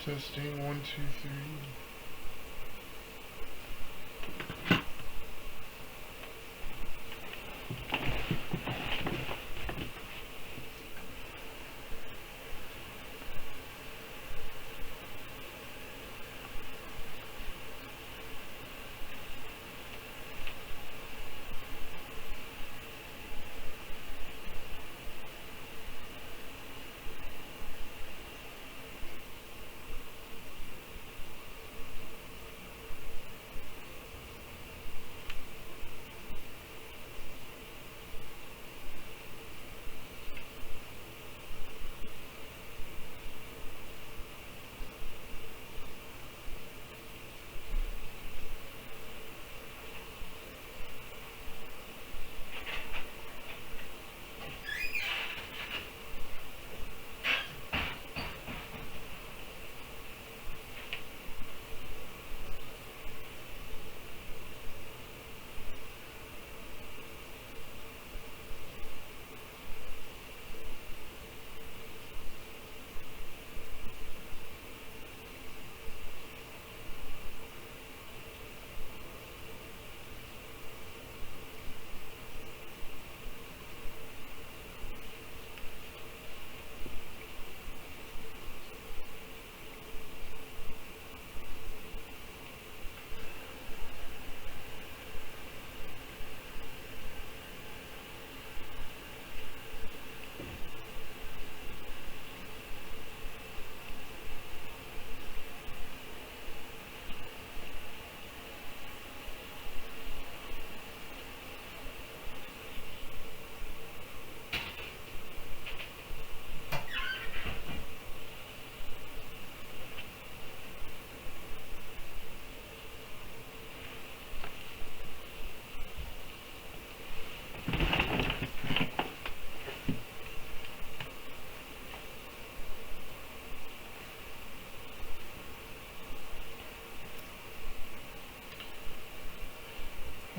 Testing 1, 2, 3.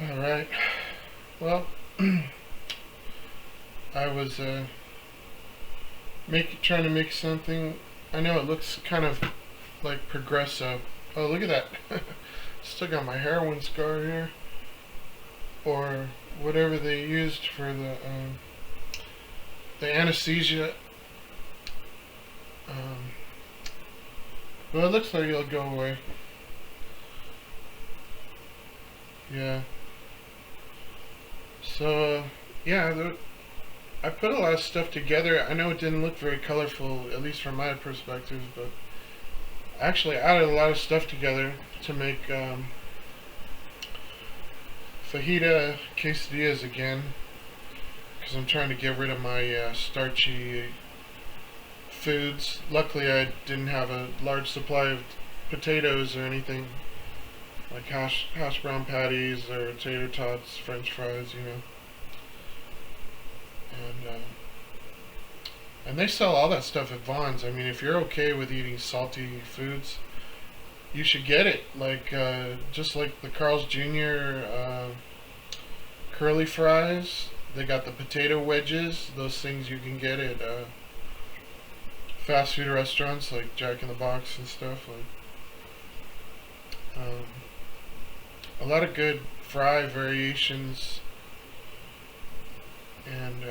Alright, well, I was trying to make something. I know it looks kind of like Progresso. Oh, look at that. Still got my heroin scar here. Or whatever they used for the anesthesia. Well, it looks like it'll go away. Yeah. So, yeah, I put a lot of stuff together. I know it didn't look very colorful, at least from my perspective, but actually I added a lot of stuff together to make fajita quesadillas again, because I'm trying to get rid of my starchy foods. Luckily I didn't have a large supply of potatoes or anything, like hash brown patties or tater tots, french fries, you know. And they sell all that stuff at Vons. I mean, if you're okay with eating salty foods, you should get it. Like, just like the Carl's Jr. Curly fries, they got the potato wedges. Those things you can get at fast food restaurants like Jack in the Box and stuff. Like, a lot of good fry variations, and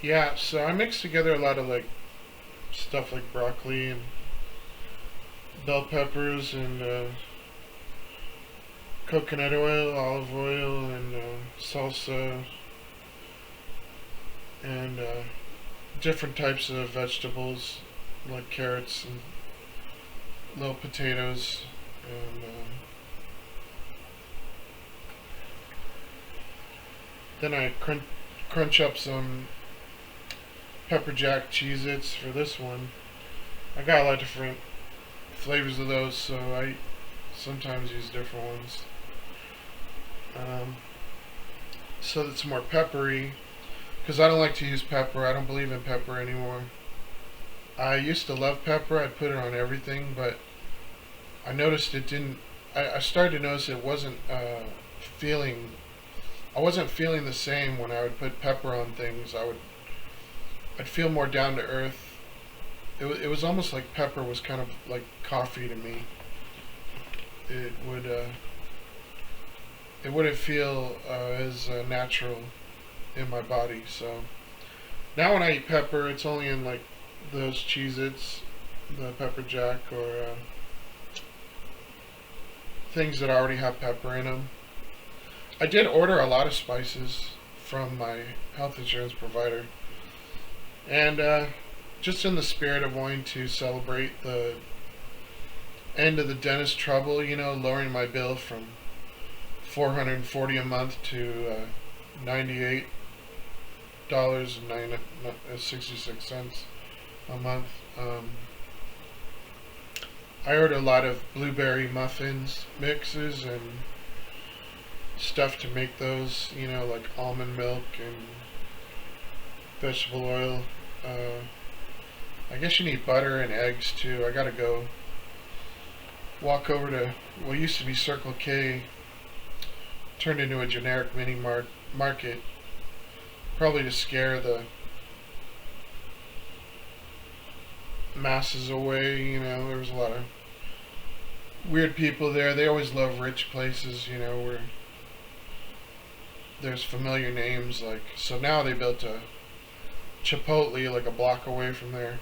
yeah, so I mixed together a lot of like stuff like broccoli and bell peppers and coconut oil, olive oil, and salsa, and different types of vegetables like carrots and little potatoes, and then I crunch up some pepper jack Cheez-Its for this one. I got a lot of different flavors of those, so I sometimes use different ones. So it's more peppery, because I don't like to use pepper. I don't believe in pepper anymore. I used to love pepper. I'd put it on everything, but I noticed it didn't. I started to notice it wasn't feeling. I wasn't feeling the same when I would put pepper on things. I'd feel more down to earth. It was almost like pepper was kind of like coffee to me. It would it wouldn't feel as natural in my body. So now when I eat pepper, it's only in like those Cheez-Its, the pepper jack, or things that already have pepper in them. I did order a lot of spices from my health insurance provider, and just in the spirit of wanting to celebrate the end of the dentist trouble, lowering my bill from $440 a month to $98.66 a month. I ordered a lot of blueberry muffins mixes and stuff to make those, like almond milk and vegetable oil. I guess you need butter and eggs too. I gotta go walk over to what used to be Circle K, turned into a generic mini market, probably to scare the masses away. There was a lot of weird people there. They always love rich places, where there's familiar names. So now they built a Chipotle like a block away from there,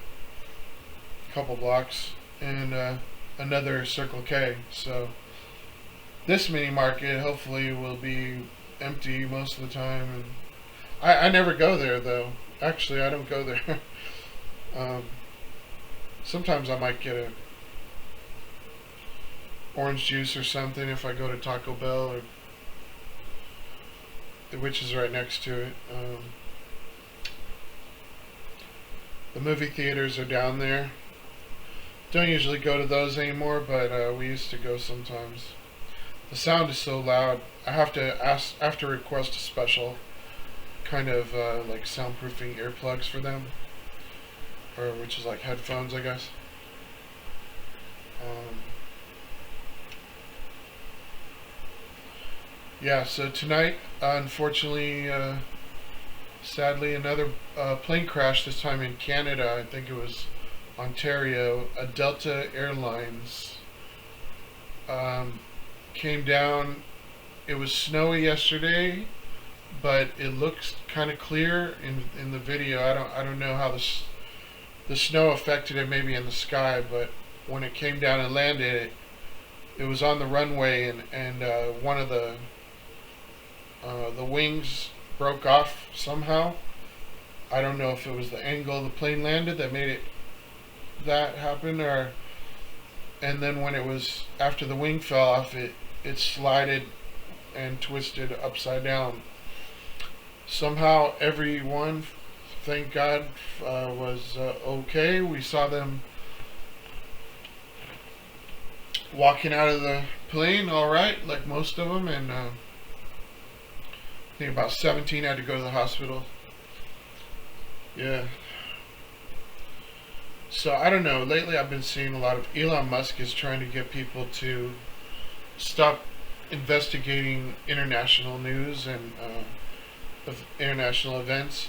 a couple blocks, and another Circle K. So this mini market hopefully will be empty most of the time. And I never go there though. Actually, I don't go there. Sometimes I might get a orange juice or something if I go to Taco Bell, which is right next to it. The movie theaters are down there. Don't usually go to those anymore, but we used to go sometimes. The sound is so loud. I have to request a special kind of like soundproofing earplugs for them, or which is like headphones, I guess. Yeah, so tonight, unfortunately, sadly, another plane crash, this time in Canada. I think it was Ontario. A Delta Airlines came down. It was snowy yesterday, but it looks kind of clear in the video. I don't know how the snow affected it, maybe in the sky, but when it came down and landed, it was on the runway, and one of the wings broke off somehow. I don't know if it was the angle the plane landed that made that happen, and then when it was after the wing fell off, it slided and twisted upside down. Somehow everyone, thank God, was okay. We saw them walking out of the plane all right, like most of them, and I think about 17 had to go to the hospital. Yeah. So I don't know. Lately I've been seeing a lot of Elon Musk is trying to get people to stop investigating international news and of international events.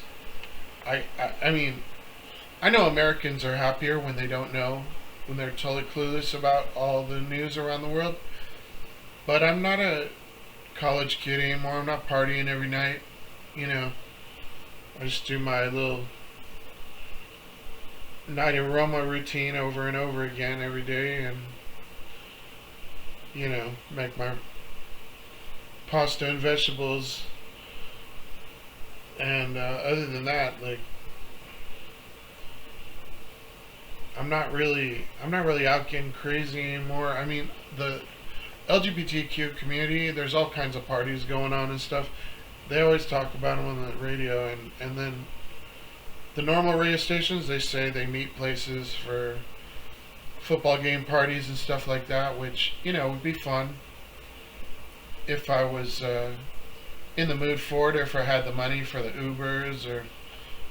I mean, I know Americans are happier when they don't know, when they're totally clueless about all the news around the world. But I'm not a college kid anymore. I'm not partying every night. I just do my little night aroma routine over and over again every day, and make my pasta and vegetables, and other than that, I'm not really out getting crazy anymore. I mean, the LGBTQ community, there's all kinds of parties going on and stuff. They always talk about them on the radio, and then the normal radio stations, they say they meet places for football game parties and stuff like that, which, would be fun if I was in the mood for it, or if I had the money for the Ubers, or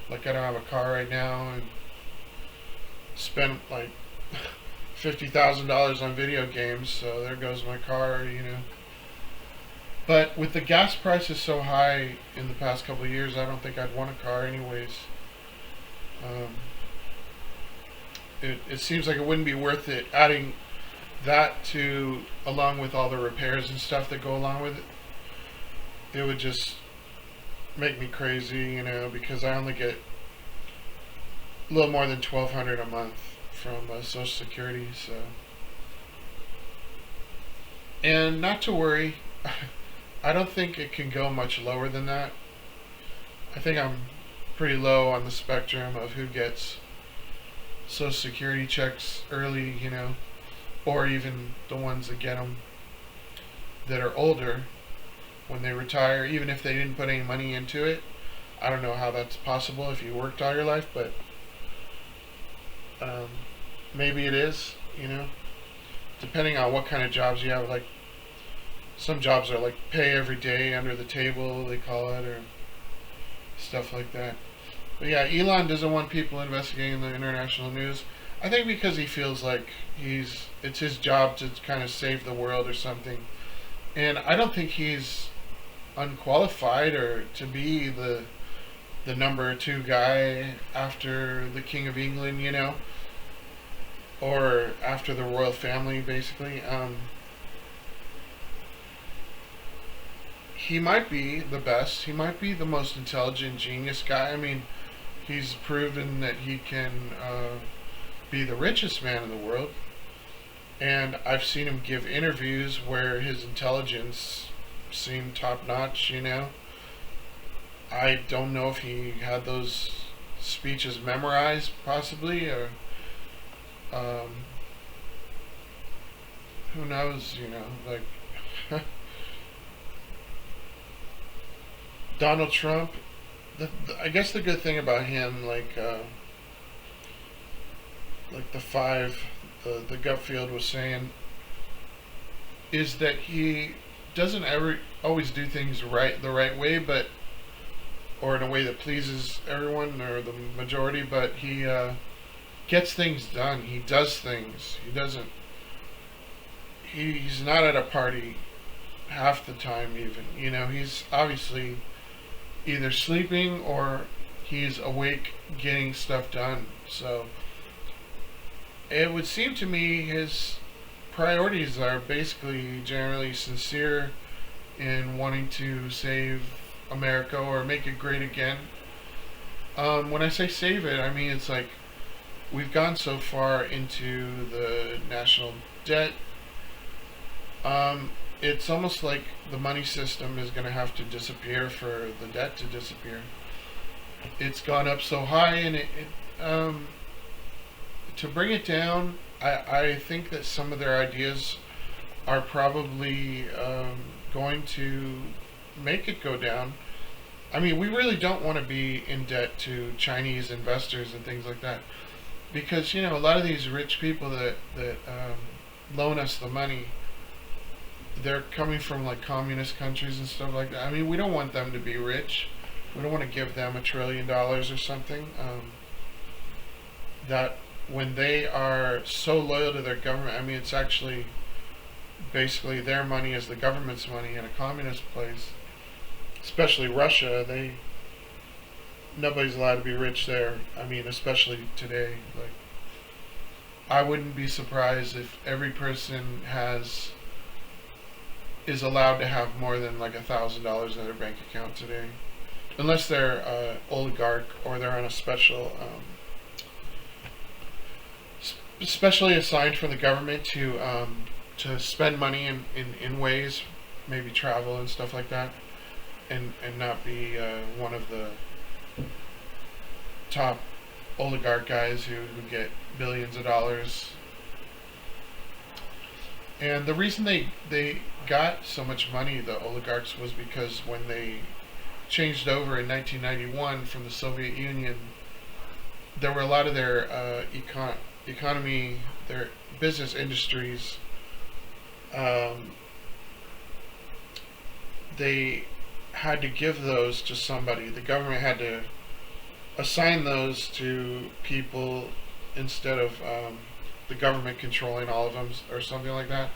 like I don't have a car right now and spent like $50,000 on video games, so there goes my car. But with the gas prices so high in the past couple of years, I don't think I'd want a car anyways. Um, it seems like it wouldn't be worth it adding that to along with all the repairs and stuff that go along with it. It would just make me crazy, because I only get a little more than $1,200 a month from Social Security. So, and not to worry, I don't think it can go much lower than that. I think I'm pretty low on the spectrum of who gets Social Security checks early, or even the ones that get them that are older when they retire, even if they didn't put any money into it. I don't know how that's possible if you worked all your life, but maybe it is, depending on what kind of jobs you have. Like, some jobs are like pay every day, under the table, they call it, or stuff like that. But yeah, Elon doesn't want people investigating the international news. I think because he feels like it's his job to kind of save the world or something. And I don't think he's unqualified or to be the number two guy after the King of England, or after the royal family, basically. He might be the best. He might be the most intelligent, genius guy. I mean, he's proven that he can be the richest man in the world. And I've seen him give interviews where his intelligence seemed top notch, I don't know if he had those speeches memorized, possibly, or who knows, like Donald Trump. I guess the good thing about him, like the Gutfield was saying, is that he doesn't ever always do things the right way, or in a way that pleases everyone or the majority, but he gets things done. He does things. He doesn't. He's not at a party half the time, even. He's obviously either sleeping or he's awake getting stuff done. So it would seem to me his priorities are basically generally sincere in wanting to save America or make it great again. When I say save it, I mean it's like we've gone so far into the national debt. It's almost like the money system is going to have to disappear for the debt to disappear. It's gone up so high, and to bring it down, I think that some of their ideas are probably going to make it go down. I mean, we really don't want to be in debt to Chinese investors and things like that, because a lot of these rich people that loan us the money, they're coming from like communist countries and stuff like that. I mean, we don't want them to be rich. We don't want to give them $1 trillion or something. That when they are so loyal to their government, I mean, it's actually basically their money is the government's money in a communist place. Especially Russia, nobody's allowed to be rich there. I mean, especially today. Like, I wouldn't be surprised if every person is allowed to have more than like $1,000 in their bank account today, unless they're oligarch or they're on a specially assigned from the government to spend money in ways, maybe travel and stuff like that, and not be one of the top oligarch guys who get billions of dollars. And the reason they got so much money, the oligarchs, was because when they changed over in 1991 from the Soviet Union, there were a lot of their economy, their business industries, they had to give those to somebody. The government had to assign those to people instead of the government controlling all of them or something like that.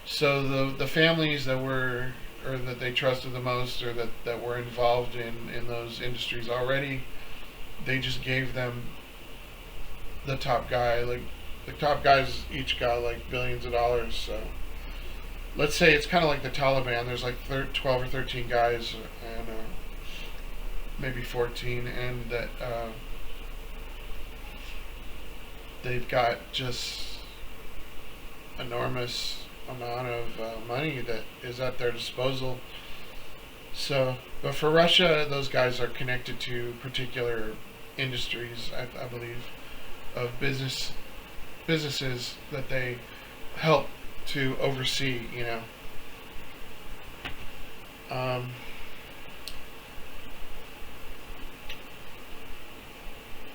So the families that were, or that they trusted the most, or that were involved in those industries already, they just gave them the top guy. Like the top guys each got like billions of dollars. So let's say it's kind of like the Taliban. There's like 12 or 13 guys, and maybe 14, and that they've got just enormous amount of money that is at their disposal. So, but for Russia, those guys are connected to particular industries, I believe, of businesses that they help to oversee. Um,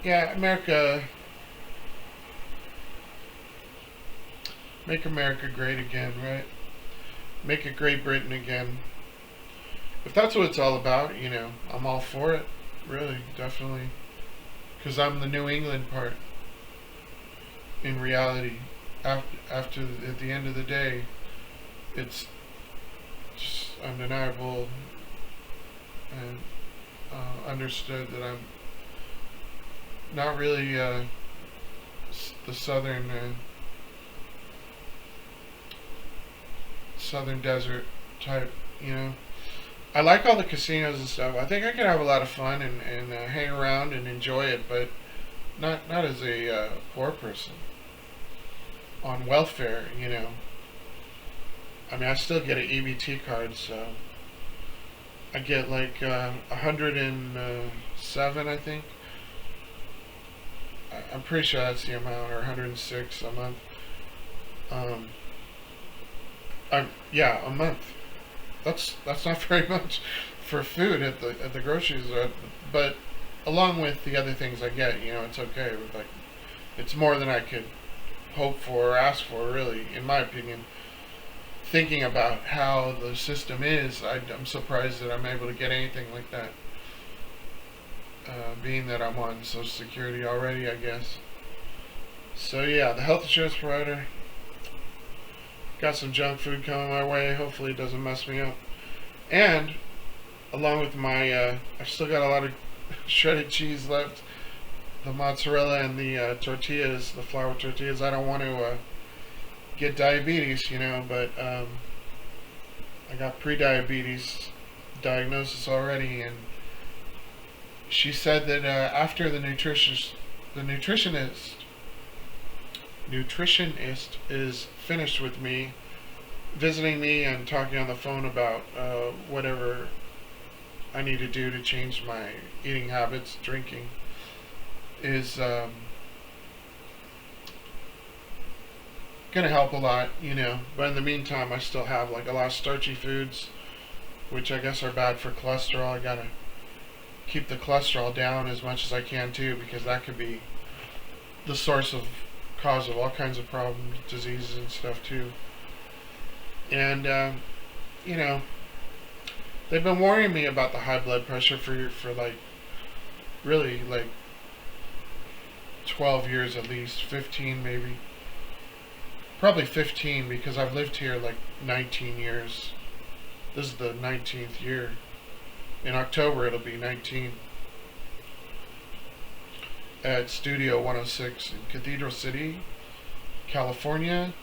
yeah, America, make America great again, right? Make it Great Britain again. If that's what it's all about, I'm all for it. Really, definitely. Because I'm the New England part. In reality, at the end of the day, it's just undeniable and understood that I'm not really the southern desert type. I like all the casinos and stuff. I think I could have a lot of fun and hang around and enjoy it, but not as a poor person on welfare. I mean, I still get an EBT card, so I get like 107, I think. I'm pretty sure that's the amount, or 106 a month. Yeah, a month. That's not very much for food at the groceries, but along with the other things I get, it's okay. Like, it's more than I could hope for or ask for, really, in my opinion. Thinking about how the system is, I'm surprised that I'm able to get anything like that. Being that I'm on Social Security already, I guess. So yeah, the health insurance provider. Got some junk food coming my way. Hopefully it doesn't mess me up. And along with my, I've still got a lot of shredded cheese left. The mozzarella and the tortillas, the flour tortillas. I don't want to get diabetes, but I got pre-diabetes diagnosis already, and she said that after the nutritionist is finished with me, visiting me and talking on the phone about whatever I need to do to change my eating habits, drinking, is gonna help a lot, but in the meantime I still have like a lot of starchy foods, which I guess are bad for cholesterol. I gotta keep the cholesterol down as much as I can too, because that could be the cause of all kinds of problems, diseases and stuff too. And they've been worrying me about the high blood pressure for like really like 12 years at least, 15 maybe. Probably 15, because I've lived here like 19 years. This is the 19th year. In October it'll be 19. At Studio 106 in Cathedral City, California.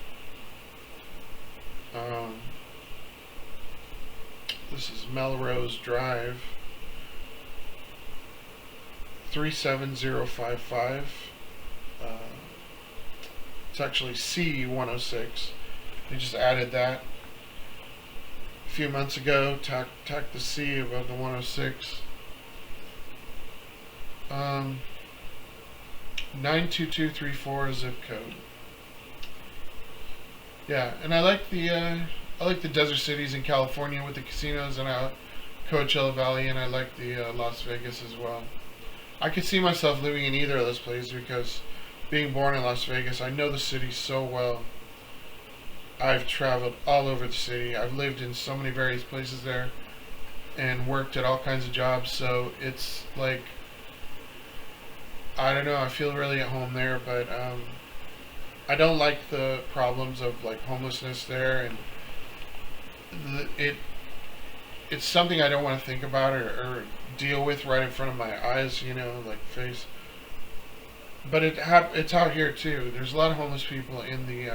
This is Melrose Drive, 37055. It's actually C106. They just added that a few months ago. Tacked the C above the 106. 92234 zip code. Yeah, and I like the desert cities in California with the casinos, and Coachella Valley, and I like the Las Vegas as well. I could see myself living in either of those places, because being born in Las Vegas, I know the city so well. I've traveled all over the city. I've lived in so many various places there and worked at all kinds of jobs, so it's like, I don't know, I feel really at home there, but I don't like the problems of like homelessness there, and it's something I don't want to think about or deal with right in front of my eyes, like face. But it's out here too. There's a lot of homeless people in the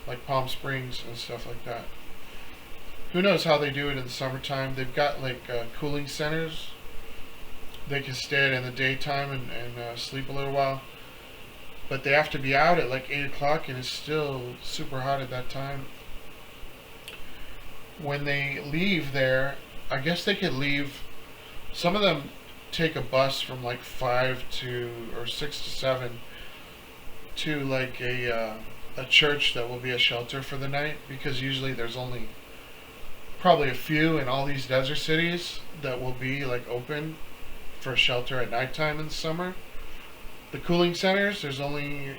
like Palm Springs and stuff like that. Who knows how they do it in the summertime? They've got like cooling centers. They can stay at in the daytime and sleep a little while. But they have to be out at like 8 o'clock and it's still super hot at that time. When they leave there, I guess they could leave. Some of them take a bus from like 5 to or 6 to 7 to like a church that will be a shelter for the night, because usually there's only probably a few in all these desert cities that will be like open for shelter at nighttime in the summer. The cooling centers, there's only,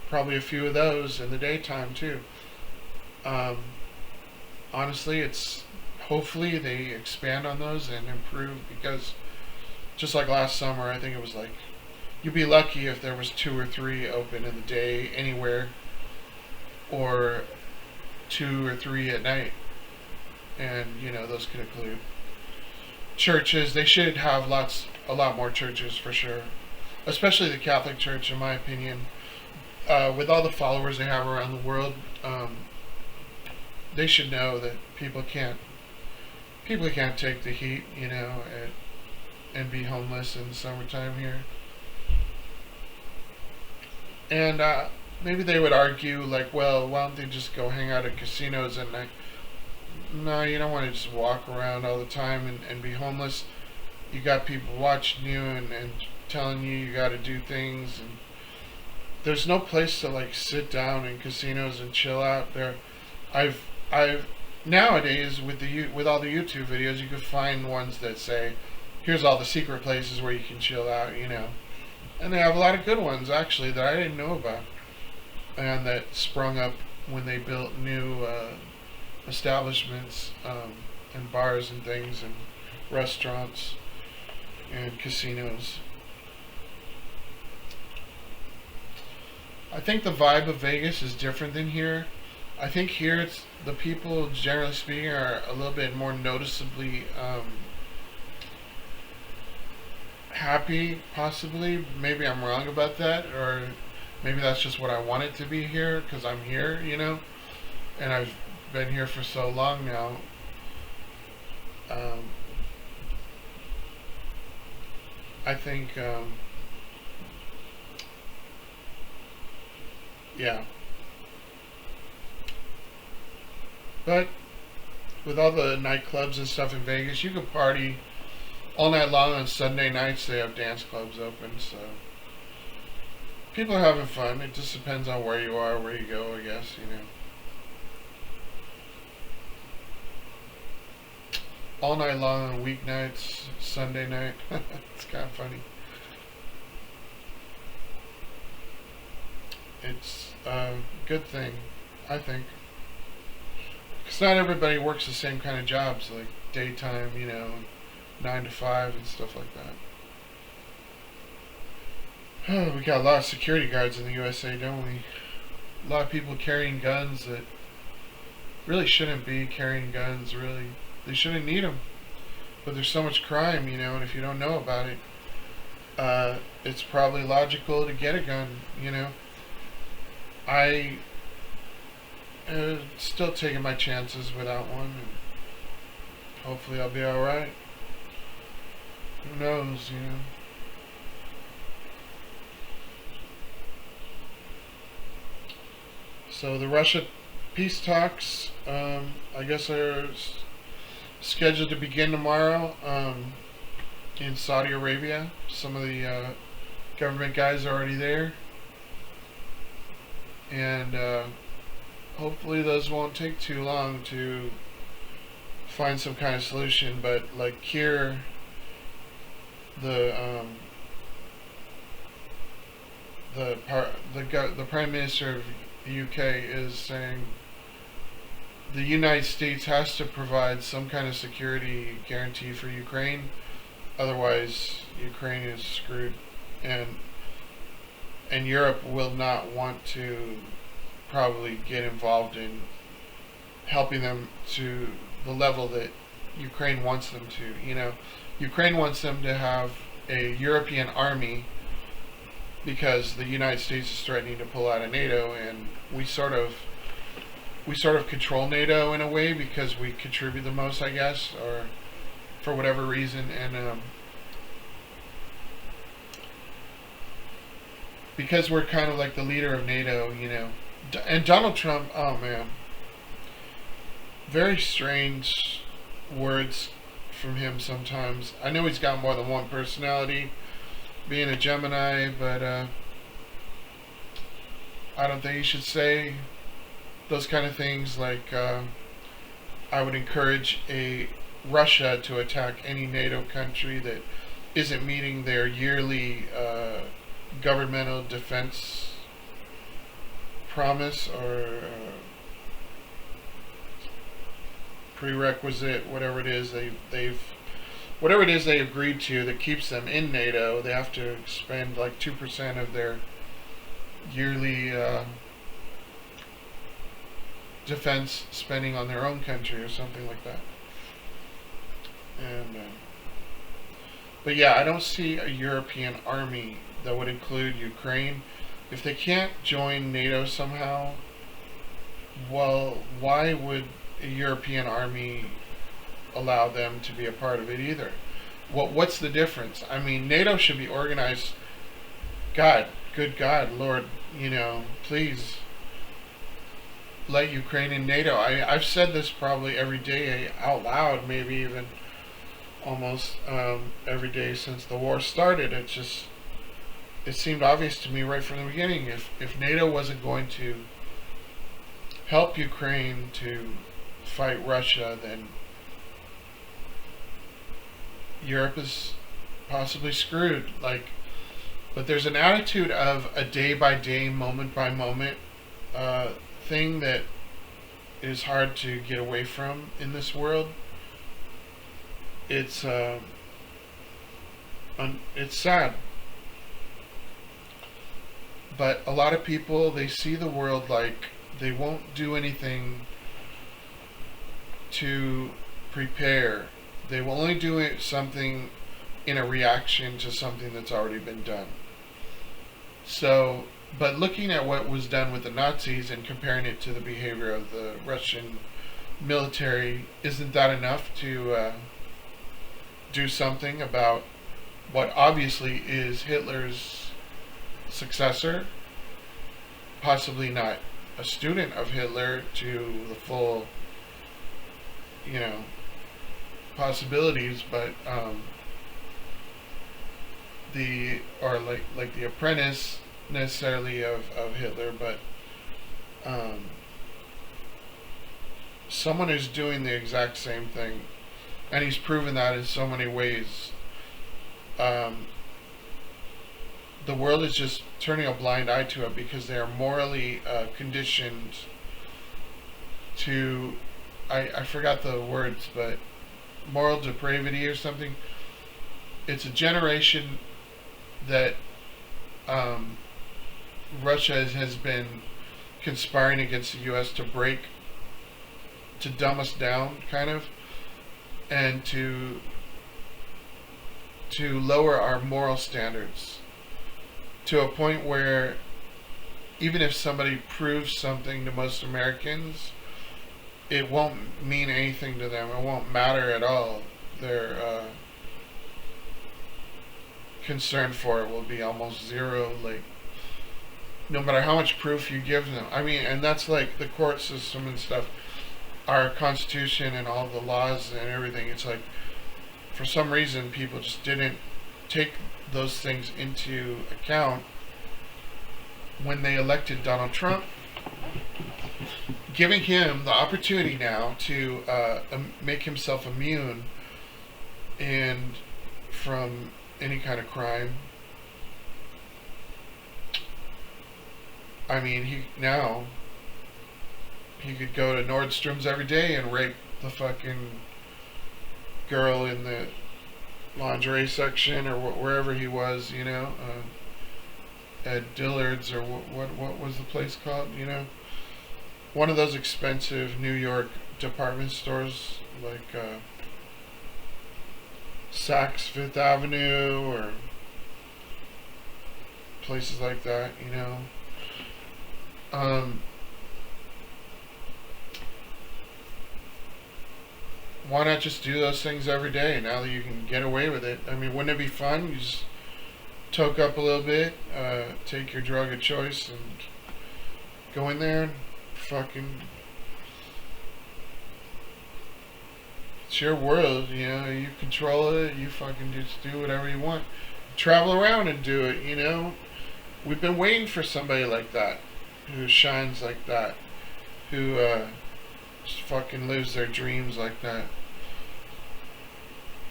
probably a few of those in the daytime too. Honestly, it's hopefully they expand on those and improve, because just like last summer, I think it was like you'd be lucky if there was 2 or 3 open in the day anywhere, or 2 or 3 at night. And those could include churches. They should have a lot more churches for sure, especially the Catholic Church, in my opinion. With all the followers they have around the world, they should know that people can't take the heat, and be homeless in the summertime here. And maybe they would argue like, well, why don't they just go hang out at casinos at night? No, you don't want to just walk around all the time and be homeless. You got people watching you and telling you got to do things, and there's no place to like sit down in casinos and chill out there. I've nowadays with all the YouTube videos, you can find ones that say, here's all the secret places where you can chill out, and they have a lot of good ones actually that I didn't know about, and that sprung up when they built new establishments, and bars and things and restaurants and casinos. I think the vibe of Vegas is different than here. I think here it's the people, generally speaking, are a little bit more noticeably happy, possibly. Maybe I'm wrong about that, or maybe that's just what I want it to be here because I'm here, and I've been here for so long now. I think, yeah. But with all the nightclubs and stuff in Vegas, you can party all night long. On Sunday nights, they have dance clubs open, so people are having fun. It just depends on where you are, where you go, I guess, All night long on weeknights, Sunday night. It's kind of funny. It's a good thing, I think. Because not everybody works the same kind of jobs, like daytime, 9 to 5 and stuff like that. We got a lot of security guards in the USA, don't we? A lot of people carrying guns that really shouldn't be carrying guns, really. They shouldn't need them. But there's so much crime, and if you don't know about it, it's probably logical to get a gun, I still taking my chances without one, and hopefully I'll be alright. Who knows, So the Russia peace talks, I guess, are scheduled to begin tomorrow in Saudi Arabia. Some of the government guys are already there, and hopefully those won't take too long to find some kind of solution. But like here, the Prime Minister of the UK is saying the United States has to provide some kind of security guarantee for Ukraine, otherwise Ukraine is screwed, and Europe will not want to probably get involved in helping them to the level that Ukraine wants them to. Ukraine wants them to have a European army because the United States is threatening to pull out of NATO, and we sort of control NATO in a way because we contribute the most, I guess, or for whatever reason, and because we're kind of like the leader of NATO, and Donald Trump, oh man, very strange words from him sometimes. I know he's got more than one personality, being a Gemini, but I don't think he should say those kind of things like I would encourage Russia to attack any NATO country that isn't meeting their yearly governmental defense promise or prerequisite, whatever it is whatever it is they agreed to that keeps them in NATO. They have to spend like 2% of their yearly defense spending on their own country or something like that. And but yeah, I don't see a European army that would include Ukraine. If they can't join NATO somehow, well, why would a European army allow them to be a part of it either? What's the difference? I mean, NATO should be organized. God, good God, Lord, please let Ukraine in NATO. I've said this probably every day out loud, maybe even almost every day since the war started. It seemed obvious to me right from the beginning. If NATO wasn't going to help Ukraine to fight Russia, then Europe is possibly screwed. But there's an attitude of a day by day, moment by moment thing that is hard to get away from in this world. It's sad, but a lot of people, they see the world like they won't do anything to prepare. They will only do something in a reaction to something that's already been done. So, but looking at what was done with the Nazis and comparing it to the behavior of the Russian military, isn't that enough to do something about what obviously is Hitler's successor? Possibly not a student of Hitler to the full, possibilities, but the apprentice necessarily of Hitler, but someone who's doing the exact same thing, and he's proven that in so many ways. The world is just turning a blind eye to it because they are morally conditioned to, I forgot the words, but moral depravity or something. It's a generation that Russia has been conspiring against the U.S. to dumb us down, kind of, and to lower our moral standards to a point where even if somebody proves something to most Americans, it won't mean anything to them. It won't matter at all. Their concern for it will be almost zero. No matter how much proof you give them. I mean, and that's like the court system and stuff. Our Constitution and all the laws and everything. It's like, for some reason, people just didn't take those things into account when they elected Donald Trump, giving him the opportunity now to make himself immune and from any kind of crime. I mean, he could go to Nordstrom's every day and rape the fucking girl in the lingerie section or wherever he was, at Dillard's or what was the place called, one of those expensive New York department stores like Saks Fifth Avenue or places like that, you know. Um, why not just do those things every day now that you can get away with it? I mean, wouldn't it be fun? You just toke up a little bit, take your drug of choice, and go in there and fucking. It's your world, you know. You control it. You fucking just do whatever you want. Travel around and do it, you know. We've been waiting for somebody like that, who shines like that, who just fucking lives their dreams like that.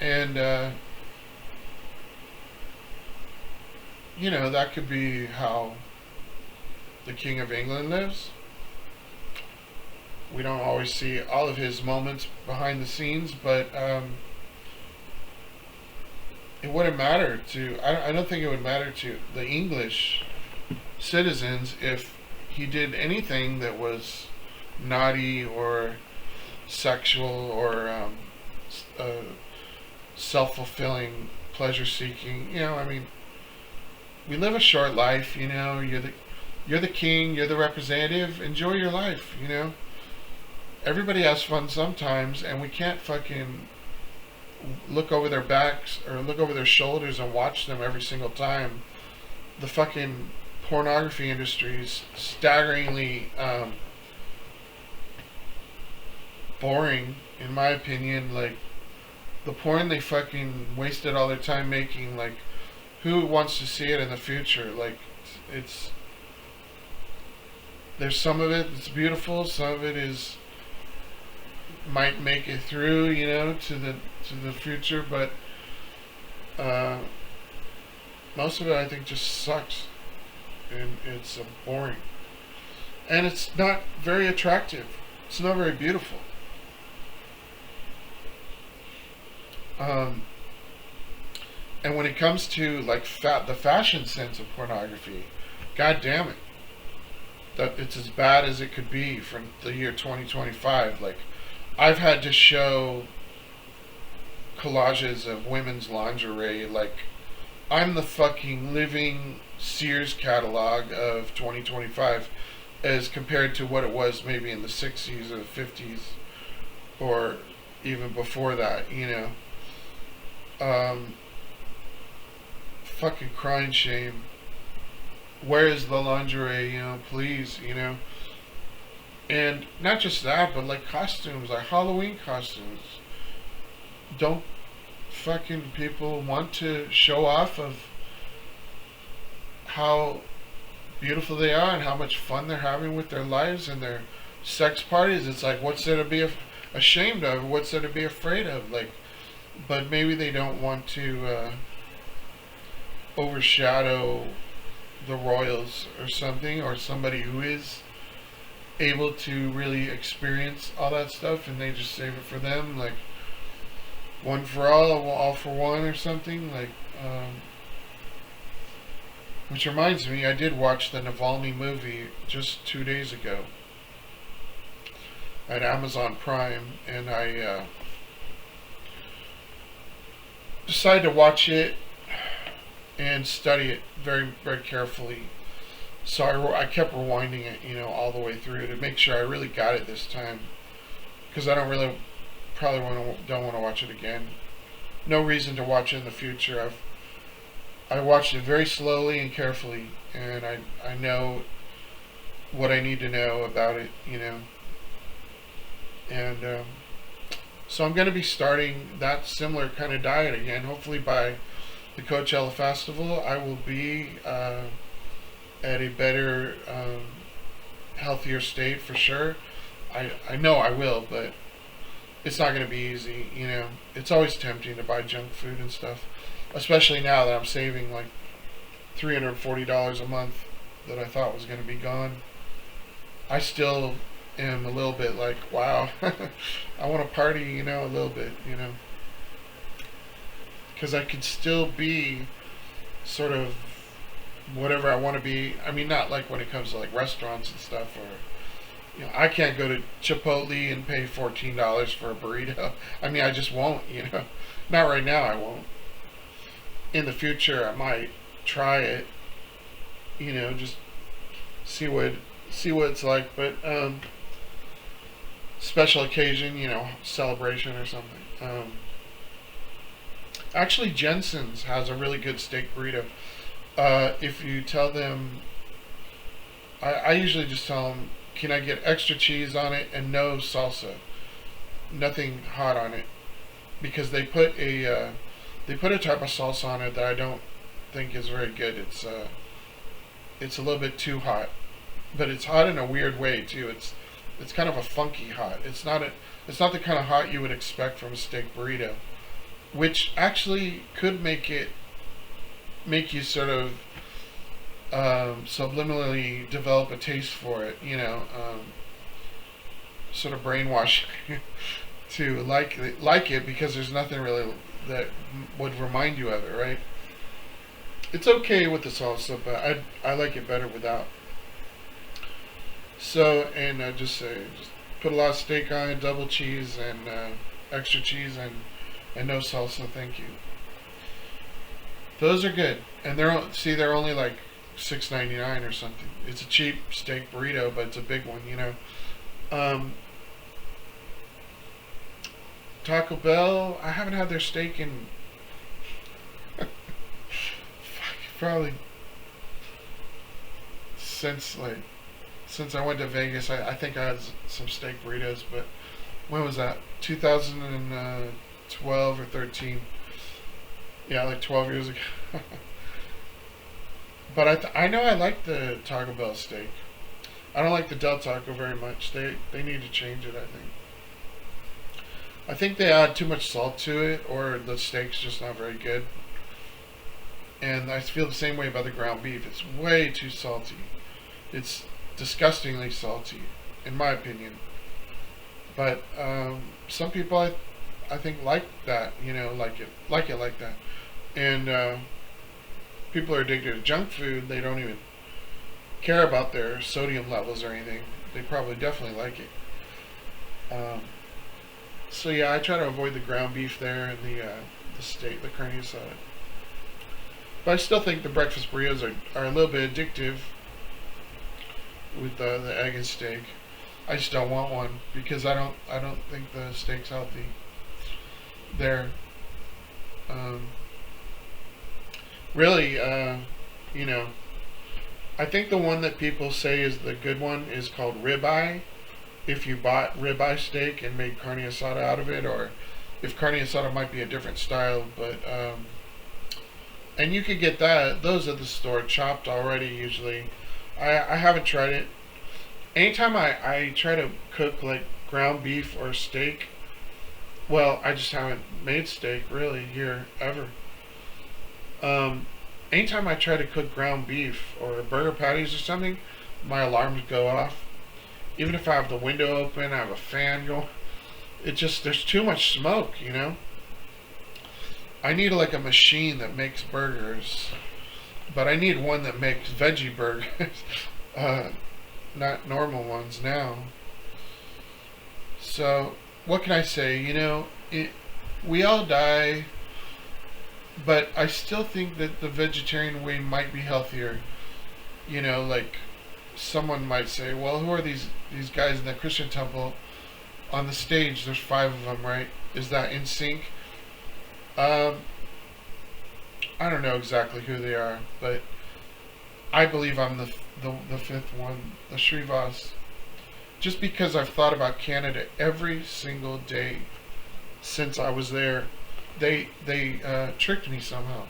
And you know, that could be how the King of England lives. We don't always see all of his moments behind the scenes, but it wouldn't matter to. I don't think it would matter to the English citizens if he did anything that was naughty or sexual or self-fulfilling, pleasure-seeking. You know, I mean, we live a short life. You know, you're the king, you're the representative. Enjoy your life. You know, everybody has fun sometimes, and we can't fucking look over their backs or look over their shoulders and watch them every single time. The fucking pornography industry is staggeringly boring, in my opinion. Like, the porn they fucking wasted all their time making, like, who wants to see it in the future? Like, it's there's some of it that's beautiful, some of it is might make it through, you know, to the future, but most of it I think just sucks, and it's boring, and it's not very attractive. It's not very beautiful. And when it comes to like the fashion sense of pornography, god damn it, that it's as bad as it could be from the year 2025. Like, I've had to show collages of women's lingerie. Like, I'm the fucking living Sears catalog of 2025 as compared to what it was maybe in the 60s or the 50s or even before that, you know. Fucking crying shame. Where is the lingerie, you know, please, you know. And not just that, but like costumes, like Halloween costumes. Don't fucking people want to show off of how beautiful they are and how much fun they're having with their lives and their sex parties? It's like, what's there to be ashamed of? What's there to be afraid of? Like, but maybe they don't want to overshadow the royals or something, or somebody who is able to really experience all that stuff, and they just save it for them, like one for all for one or something, like which reminds me, I did watch the Navalny movie just 2 days ago at Amazon Prime, and I decided to watch it and study it very, very carefully. So I kept rewinding it, you know, all the way through to make sure I really got it this time, because I don't want to watch it again. No reason to watch it in the future. I watched it very slowly and carefully, and I know what I need to know about it, you know. And so I'm going to be starting that similar kind of diet again. Hopefully by the Coachella Festival, I will be at a better, healthier state for sure. I know I will, but it's not going to be easy, you know. It's always tempting to buy junk food and stuff, especially now that I'm saving like $340 a month that I thought was going to be gone. I still am a little bit like, wow, I want to party, you know, a little bit, you know. Because I could still be sort of whatever I want to be. I mean, not like when it comes to like restaurants and stuff, or I can't go to Chipotle and pay $14 for a burrito. I mean, I just won't. Not right now. I won't. In the future, I might try it. Just see what it's like. But special occasion, celebration or something. Actually, Jensen's has a really good steak burrito. If you tell them, I usually just tell them, can I get extra cheese on it and no salsa, nothing hot on it, because they put a type of salsa on it that I don't think is very good. It's a little bit too hot, but it's hot in a weird way too. It's kind of a funky hot. It's not the kind of hot you would expect from a steak burrito, which actually could make you sort of subliminally develop a taste for it. Sort of brainwash to like it because there's nothing really that would remind you of it, right? It's okay with the salsa, but I like it better without. So, and I just put a lot of steak on it, double cheese and extra cheese and no salsa, thank you. Those are good, and they're only like $6.99 or something. It's a cheap steak burrito, but it's a big one. Taco Bell, I haven't had their steak in probably since I went to Vegas. I think I had some steak burritos, but when was that? 2012 or 13? Yeah, like 12 years ago. But I know I like the Taco Bell steak. I don't like the Del Taco very much. They need to change it, I think. I think they add too much salt to it, or the steak's just not very good. And I feel the same way about the ground beef. It's way too salty. It's disgustingly salty, in my opinion. But some people, I think, like that. Like it like that. And people are addicted to junk food. They don't even care about their sodium levels or anything. They probably definitely like it. So yeah, I try to avoid the ground beef there and the steak, the carne asada. But I still think the breakfast burritos are a little bit addictive with the egg and steak. I just don't want one because I don't think the steak's healthy there. Really, I think the one that people say is the good one is called ribeye. If you bought ribeye steak and made carne asada out of it, or if carne asada might be a different style, but and you could get those at the store chopped already usually. I haven't tried it. Anytime I try to cook like ground beef or steak, well, I just haven't made steak really here ever. Anytime I try to cook ground beef or burger patties or something, my alarms go off. Even if I have the window open, I have a fan going. There's too much smoke. I need like a machine that makes burgers, but I need one that makes veggie burgers, not normal ones now. So, what can I say? We all die, but I still think that the vegetarian way might be healthier. Like someone might say, well, who are these guys in the Christian temple on the stage? There's 5 of them, right? Is that in sync? I don't know exactly who they are, but I believe I'm the 5th one, the Shrivas. Just because I've thought about Canada every single day since I was there. They tricked me somehow.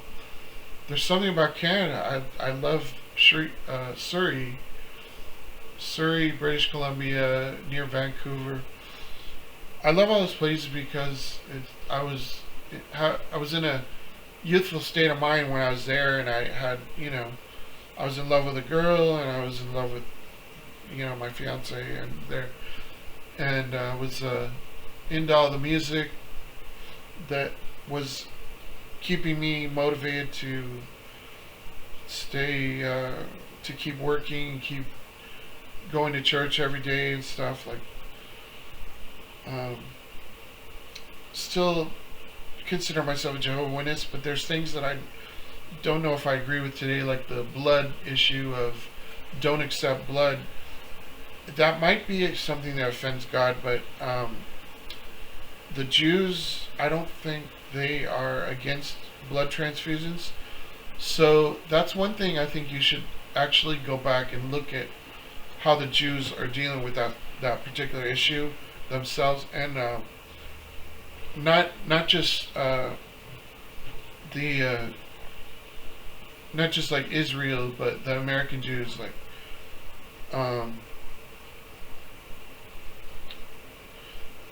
There's something about Canada. I love Surrey, British Columbia, near Vancouver. I love all those places because I was in a youthful state of mind when I was there, and I was in love with a girl, and I was in love with my fiance, and was into all the music that was keeping me motivated to stay, to keep working, keep going to church every day and stuff. Like, um, still consider myself a Jehovah's Witness, but there's things that I don't know if I agree with today, like the blood issue of don't accept blood. That might be something that offends God, but the Jews, I don't think they are against blood transfusions. So that's one thing I think you should actually go back and look at how the Jews are dealing with that particular issue themselves, and not just the not just like Israel, but the American Jews. Like, um,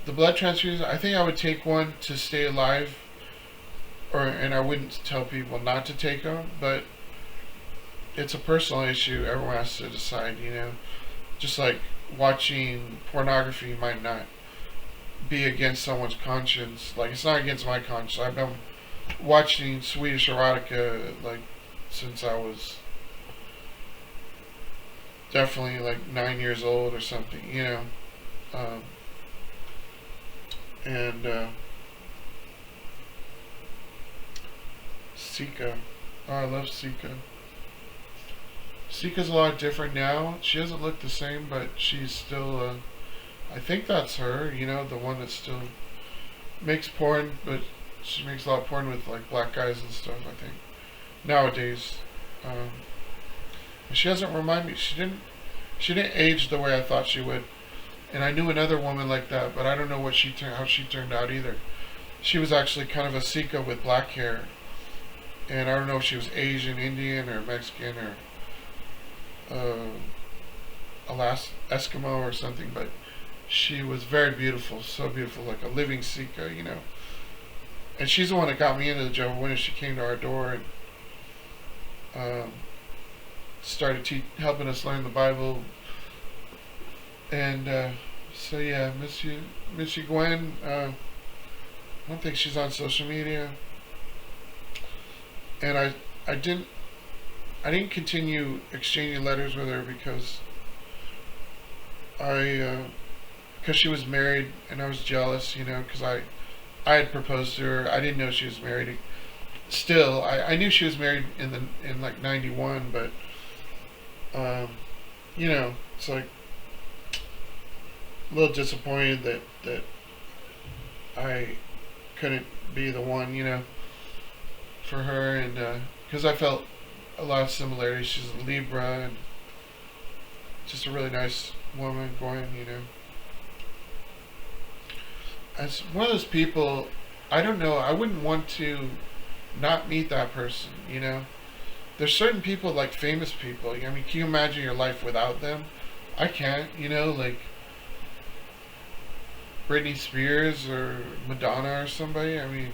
the blood transfusion, I think I would take one to stay alive, and I wouldn't tell people not to take them, but it's a personal issue. Everyone has to decide, Just like watching pornography might not be against someone's conscience. Like, it's not against my conscience. I've been watching Swedish erotica like since I was definitely like 9 years old or something. Um, and Sika. Oh, I love Sika. Sika's a lot different now. She doesn't look the same, but she's still, I think that's her, the one that still makes porn, but she makes a lot of porn with like black guys and stuff, I think, nowadays. And she doesn't remind me, she didn't age the way I thought she would. And I knew another woman like that, but I don't know how she turned out either. She was actually kind of a Sika with black hair. And I don't know if she was Asian, Indian, or Mexican, or Eskimo or something, but she was very beautiful, so beautiful, like a living Sika, And she's the one that got me into the Jehovah's Witness. She came to our door and started helping us learn the Bible. And so yeah, Miss you Gwen. I don't think she's on social media, and I didn't continue exchanging letters with her because because she was married and I was jealous, because I had proposed to her. I didn't know she was married. Still, I knew she was married in like 91, but it's like a little disappointed that I couldn't be the one, for her, and because I felt a lot of similarities. She's a Libra and just a really nice woman, Gwen, As one of those people, I don't know, I wouldn't want to not meet that person, There's certain people, like famous people, I mean, can you imagine your life without them? I can't, like Britney Spears or Madonna or somebody. I mean,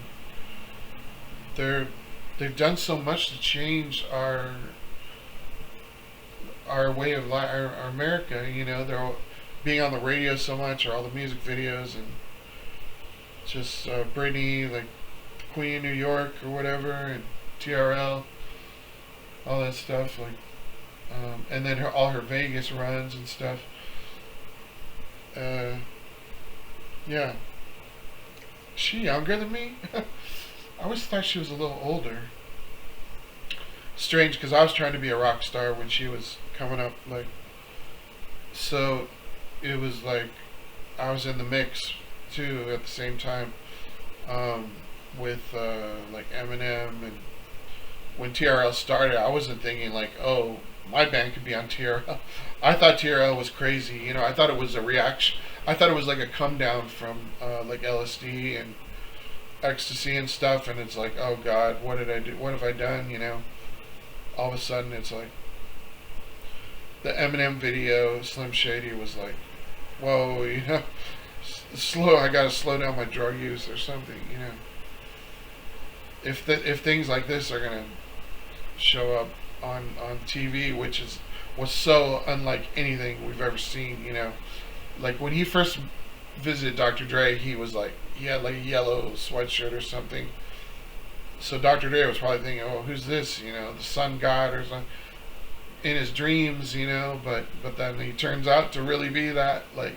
they've done so much to change our way of life, our America. They're being on the radio so much, or all the music videos, and just Britney, like Queen of New York or whatever, and TRL, all that stuff. Like, and then all her Vegas runs and stuff. Yeah. Is she younger than me? I always thought she was a little older. Strange, because I was trying to be a rock star when she was coming up. Like, so it was like I was in the mix too at the same time, with like Eminem. And when TRL started, I wasn't thinking like, oh, my band could be on TRL. I thought TRL was crazy. I thought it was a reaction. I thought it was like a come down from like LSD and ecstasy and stuff. And it's like, oh God, what did I do? What have I done? All of a sudden it's like the Eminem video, Slim Shady, was like, whoa, slow. I gotta slow down my drug use or something. If things like this are gonna show up on TV, which was so unlike anything we've ever seen. Like when he first visited Dr. Dre, he had like a yellow sweatshirt or something. So Dr. Dre was probably thinking, oh, who's this? The sun god or something. in his dreams, but then he turns out to really be that, like.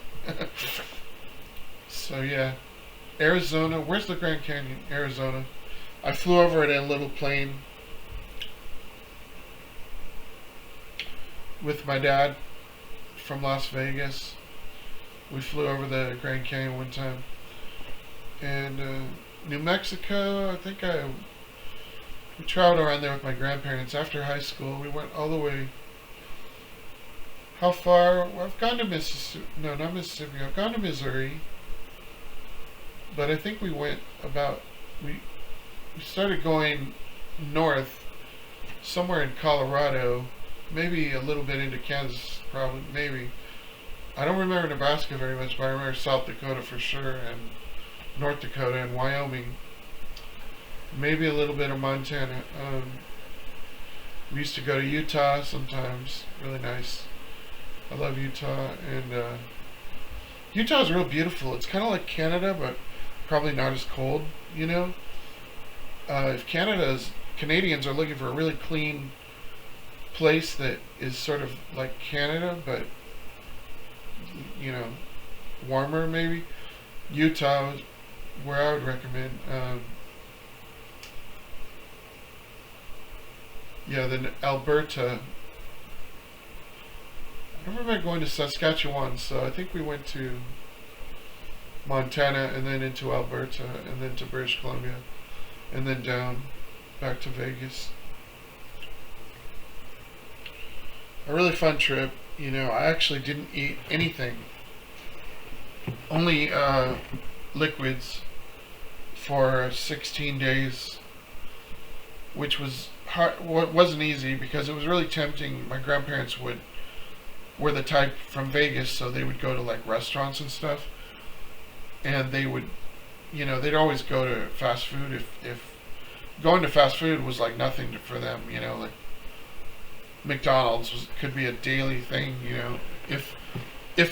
So yeah, Arizona. Where's the Grand Canyon? Arizona. I flew over it in a little plane with my dad from Las Vegas. We flew over the Grand Canyon one time, and New Mexico. We traveled around there with my grandparents after high school. We went all the way. How far? Well, I've gone to Mississippi. No, not Mississippi. I've gone to Missouri. But I think we went about. We started going north, somewhere in Colorado, maybe a little bit into Kansas, probably, maybe. I don't remember Nebraska very much, but I remember South Dakota for sure, and North Dakota and Wyoming. Maybe a little bit of Montana. We used to go to Utah sometimes. Really nice. I love Utah, and Utah's real beautiful. It's kind of like Canada, but probably not as cold. If Canadians are looking for a really clean place that is sort of like Canada, but warmer maybe. Utah, where I would recommend. Then Alberta. I don't remember going to Saskatchewan, so I think we went to Montana and then into Alberta and then to British Columbia and then down back to Vegas. A really fun trip. I actually didn't eat anything, only liquids for 16 days, which was hard. Wasn't easy because it was really tempting. My grandparents were the type from Vegas, so they would go to like restaurants and stuff, and they would, they'd always go to fast food if going to fast food was like nothing for them, like McDonald's could be a daily thing, if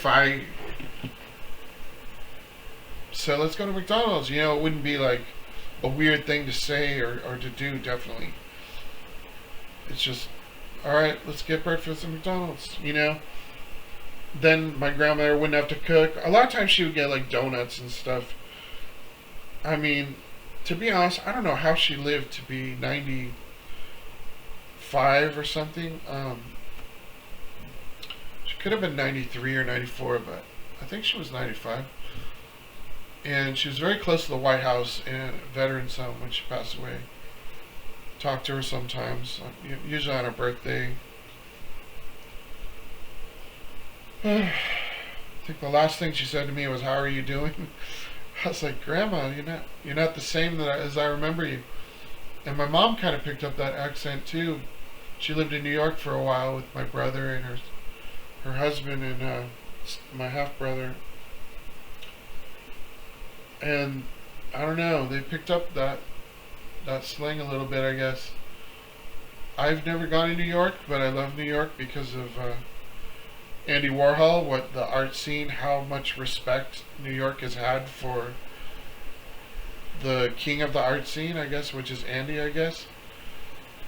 I said let's go to McDonald's, it wouldn't be like a weird thing to say or to do. Definitely, it's just, all right, let's get breakfast at McDonald's, Then my grandmother wouldn't have to cook. A lot of times she would get like donuts and stuff. I mean, to be honest, I don't know how she lived to be 95 or something. She could have been 93 or 94, but I think she was 95. And she was very close to the White House and Veterans Home when she passed away. Talked to her sometimes, usually on her birthday. I think the last thing she said to me was, "How are you doing?" I was like, "Grandma, you're not the same as I remember you." And my mom kind of picked up that accent too. She lived in New York for a while with my brother and her husband and my half brother. And I don't know, they picked up that slang a little bit, I guess. I've never gone to New York, but I love New York because of Andy Warhol, what the art scene, how much respect New York has had for the king of the art scene, I guess, which is Andy, I guess.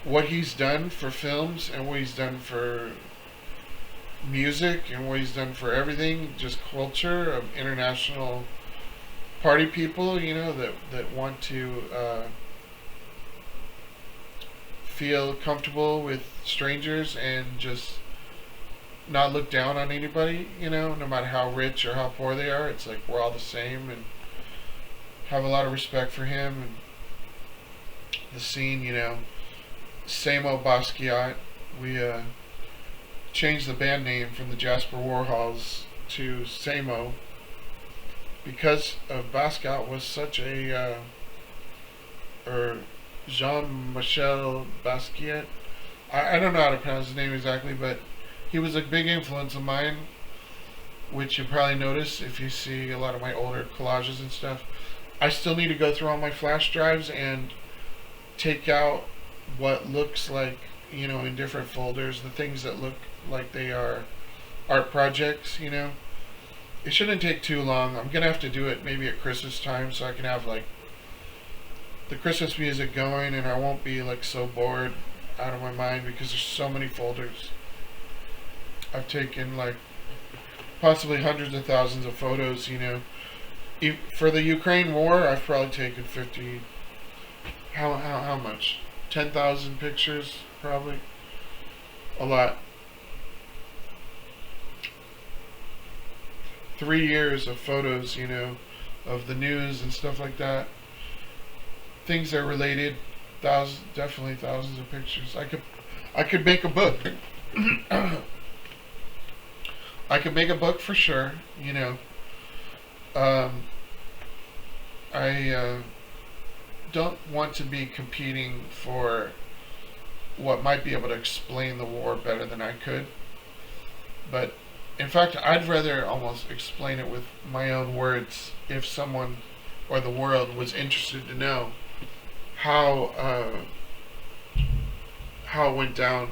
What he's done for films and what he's done for music and what he's done for everything, just culture of international party people, that want to feel comfortable with strangers and just not look down on anybody, no matter how rich or how poor they are. It's like we're all the same, and have a lot of respect for him and the scene, Samo Basquiat. We changed the band name from the Jasper Warhols to Samo because of Basquiat was such a or Jean-Michel Basquiat. I don't know how to pronounce his name exactly, but he was a big influence of mine, which you probably notice if you see a lot of my older collages and stuff. I still need to go through all my flash drives and take out what looks like, in different folders, the things that look like they are art projects, It shouldn't take too long. I'm going to have to do it maybe at Christmas time so I can have like the Christmas music going and I won't be like so bored out of my mind because there's so many folders. I've taken like possibly hundreds of thousands of photos. For the Ukraine war, I've probably taken 50. How much? 10,000 pictures, probably. A lot. 3 years of photos, of the news and stuff like that. Things that are related. Definitely thousands of pictures. I could make a book. I could make a book for sure. I don't want to be competing for what might be able to explain the war better than I could. But in fact, I'd rather almost explain it with my own words if someone or the world was interested to know how it went down,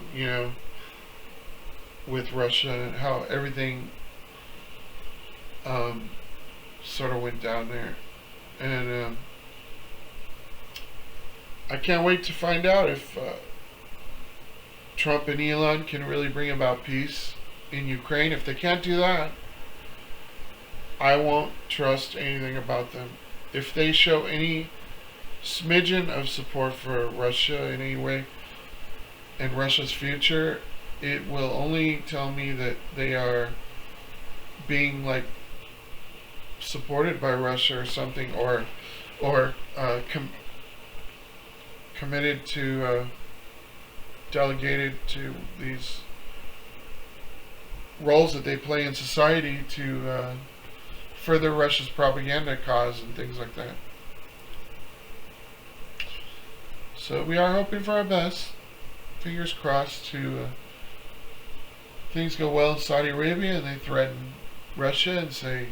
with Russia, and how everything sort of went down there. And I can't wait to find out if Trump and Elon can really bring about peace in Ukraine. If they can't do that, I won't trust anything about them. If they show any smidgen of support for Russia in any way and Russia's future, it will only tell me that they are being like supported by Russia or something, or committed to delegated to these roles that they play in society to further Russia's propaganda cause and things like that. So we are hoping for our best. Fingers crossed to things go well in Saudi Arabia and they threaten Russia and say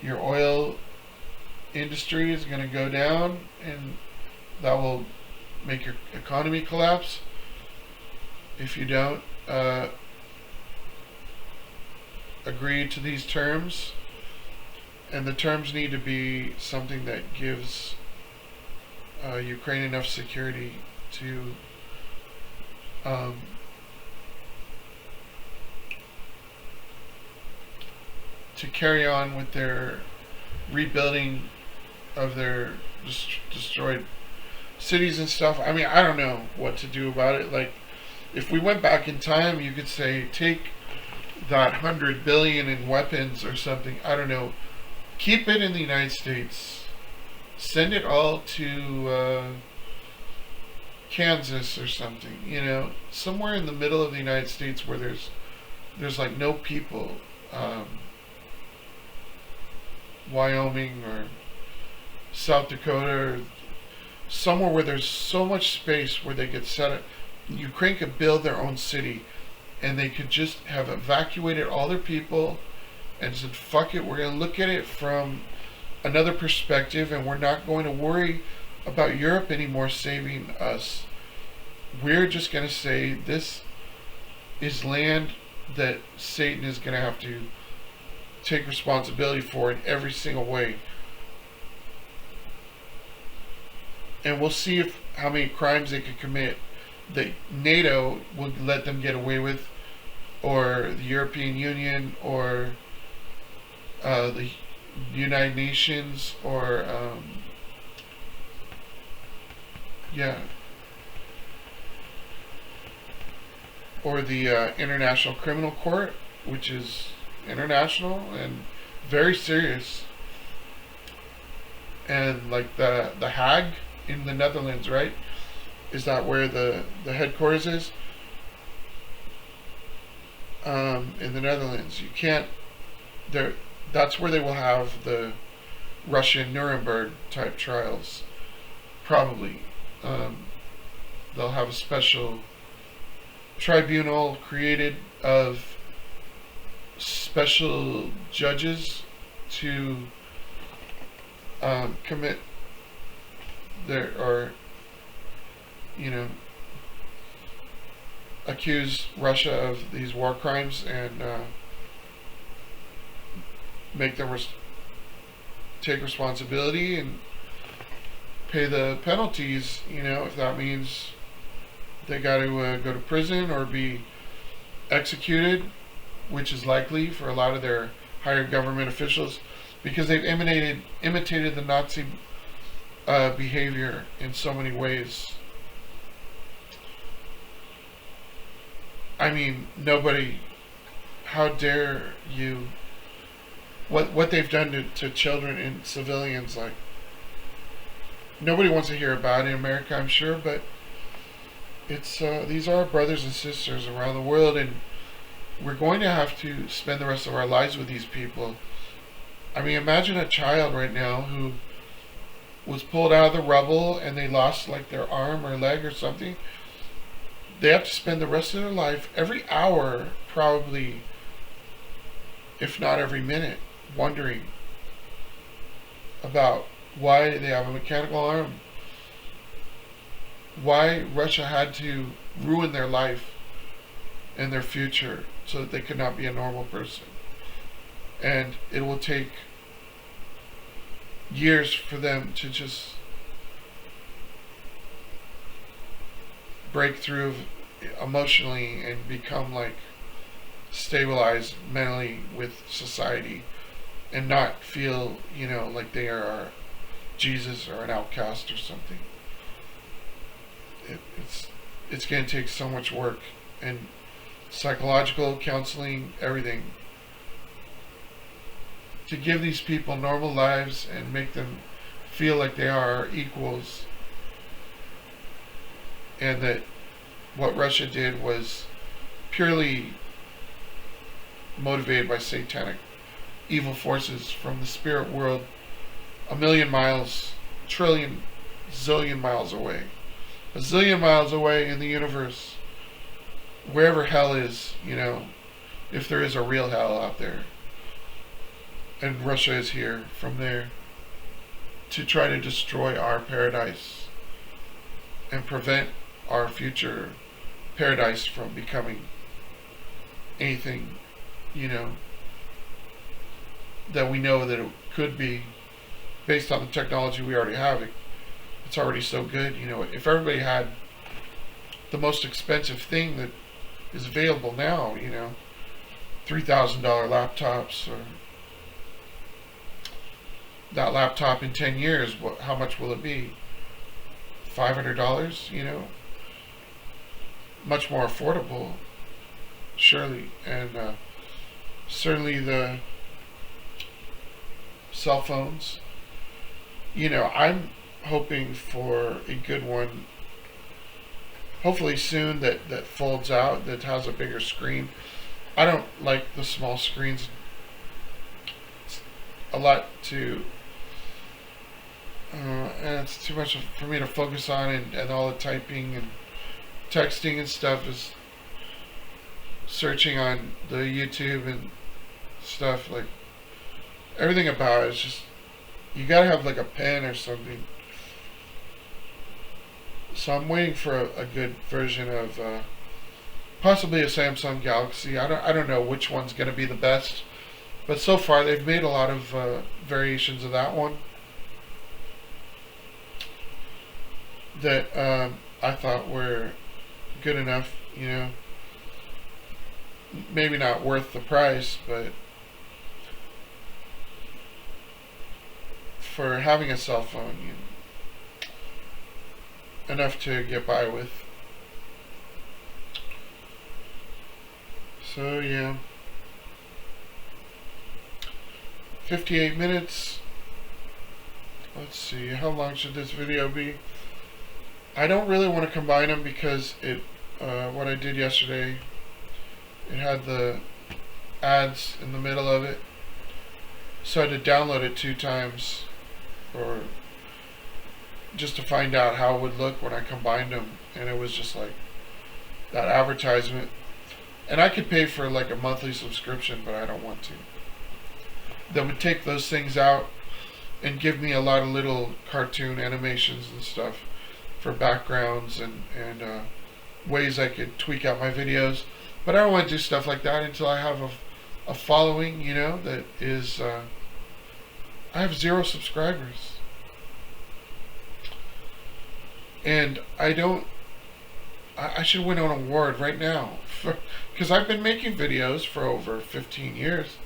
your oil industry is going to go down and that will make your economy collapse if you don't agree to these terms. And the terms need to be something that gives Ukraine enough security to carry on with their rebuilding of their destroyed cities and stuff. I mean, I don't know what to do about it. Like, if we went back in time, you could say, take that 100 billion in weapons or something. I don't know. Keep it in the United States. Send it all to Kansas or something. Somewhere in the middle of the United States where there's like no people. Wyoming or South Dakota, or somewhere where there's so much space where they could set it. Ukraine could build their own city, and they could just have evacuated all their people and said, fuck it, we're going to look at it from another perspective, and we're not going to worry about Europe anymore saving us. We're just going to say this is land that Satan is going to have to take responsibility for in every single way. And we'll see how many crimes they could commit that NATO would let them get away with, or the European Union, or the United Nations, or or the International Criminal Court, which is international and very serious. And like the Hague in the Netherlands, right? Is that where the headquarters is? In the Netherlands. You can't that's where they will have the Russian Nuremberg type trials. Probably. They'll have a special tribunal created of special judges to commit accuse Russia of these war crimes and make them take responsibility and pay the penalties, if that means they got to go to prison or be executed, which is likely for a lot of their higher government officials, because they've imitated the Nazi behavior in so many ways. I mean, nobody. How dare you? What they've done to children and civilians, like, nobody wants to hear about it in America, I'm sure, but it's these are our brothers and sisters around the world, and we're going to have to spend the rest of our lives with these people. I mean, imagine a child right now who was pulled out of the rubble and they lost like their arm or leg or something. They have to spend the rest of their life, every hour probably, if not every minute, wondering about why they have a mechanical arm, why Russia had to ruin their life and their future so that they could not be a normal person. And it will take years for them to just break through emotionally and become like stabilized mentally with society and not feel, like they are Jesus or an outcast or something. It's going to take so much work and psychological counseling, everything, to give these people normal lives and make them feel like they are equals, and that what Russia did was purely motivated by satanic evil forces from the spirit world a million miles, trillion, zillion miles away. A zillion miles away in the universe, wherever hell is, if there is a real hell out there. And Russia is here from there to try to destroy our paradise and prevent our future paradise from becoming anything, that we know that it could be based on the technology we already have. It's already so good. If everybody had the most expensive thing that is available now, $3,000 laptops, or that laptop in 10 years, how much will it be? $500, much more affordable, surely. And certainly the cell phones, I'm hoping for a good one, hopefully soon, that folds out, that has a bigger screen. I don't like the small screens. It's a lot too, and it's too much for me to focus on, and all the typing and texting and stuff is searching on the YouTube and stuff, like everything about it is just, you gotta have like a pen or something. So I'm waiting for a good version of possibly a Samsung Galaxy. I don't know which one's going to be the best, but so far they've made a lot of variations of that one that I thought were good enough. Maybe not worth the price, but for having a cell phone, enough to get by with. So yeah, 58 minutes. Let's see, how long should this video be? I don't really want to combine them because what I did yesterday, it had the ads in the middle of it, so I had to download it 2 times, or just to find out how it would look when I combined them, and it was just like that advertisement. And I could pay for like a monthly subscription, but I don't want to. That would take those things out and give me a lot of little cartoon animations and stuff for backgrounds and ways I could tweak out my videos. But I don't want to do stuff like that until I have a following, that is, I have 0 subscribers. And I don't I should win an award right now because I've been making videos for over 15 years,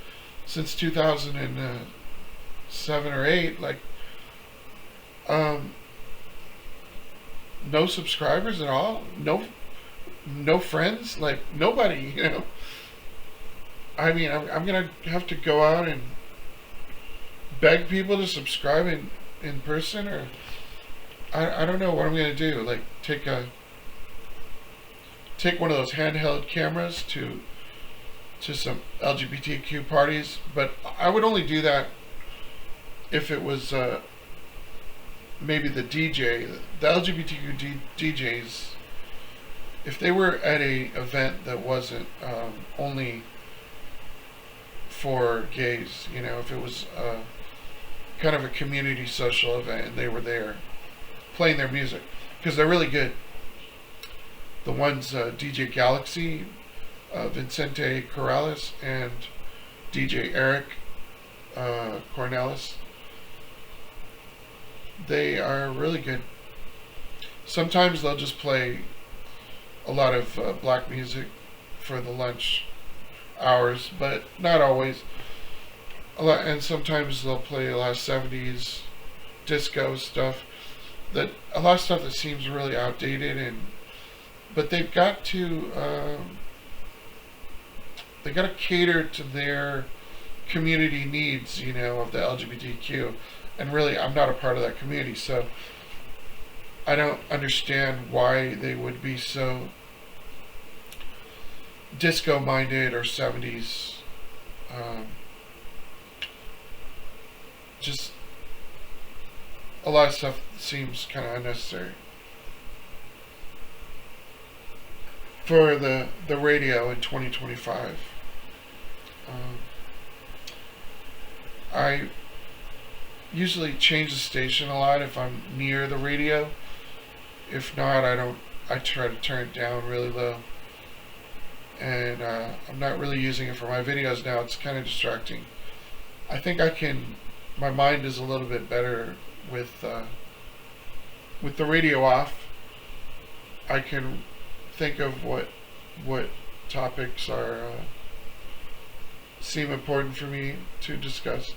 since 2007 or 8. Like, um, no subscribers at all, no friends, like nobody. I mean, I'm gonna have to go out and beg people to subscribe in person, or I don't know what I'm gonna do. Like, take one of those handheld cameras to some LGBTQ parties, but I would only do that if it was maybe the DJ, the LGBTQ DJs, if they were at a event that wasn't only for gays, if it was kind of a community social event and they were there playing their music, because they're really good. The ones, DJ Galaxy, Vincente Corrales, and DJ Eric Cornelis, they are really good. Sometimes they'll just play a lot of black music for the lunch hours, but not always. And sometimes they'll play a lot of 70s disco stuff. A lot of stuff that seems really outdated, but they've got to cater to their community needs, of the LGBTQ. And really, I'm not a part of that community, so I don't understand why they would be so disco minded or 70s. Just a lot of stuff seems kind of unnecessary for the radio in 2025. I usually change the station a lot if I'm near the radio. If not, I try to turn it down really low. And I'm not really using it for my videos now. It's kind of distracting. I think my mind is a little bit better with the radio off. I can think of what topics seem important for me to discuss